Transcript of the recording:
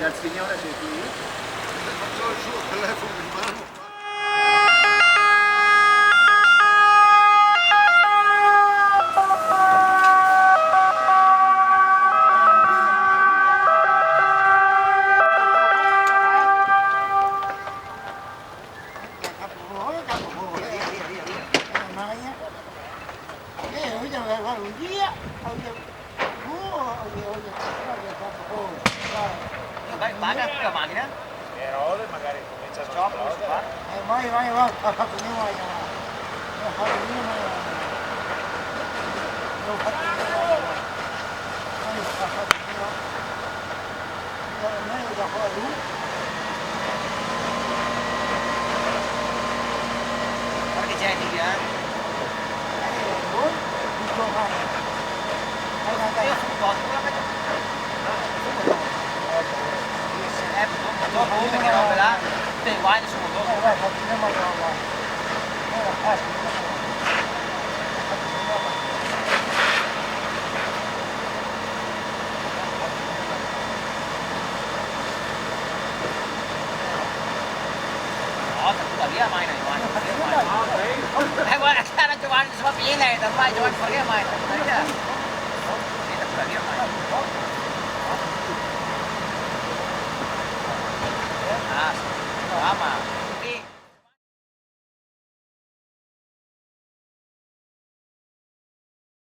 il signore sei qui? Faccio il suo telefono in mano. Vai la macchina? Rode magari cominciano a esplodere. Vai, ha fatto mio mai. Ha fatto mio mai. Non ho fatto mio mai. Ha fatto mio. Non è da fuori. Guarda che c'è lì, Voi? Tutto male. Io sono un po', tu la faccio. Dopo perché robe là, te guai sono dopo. Vai, fatto mio mai. No, tuttavia mai non guai. Guarda, cara Giovanni, si va piena, ormai Giovanni fuori mai. Tuttavia mai.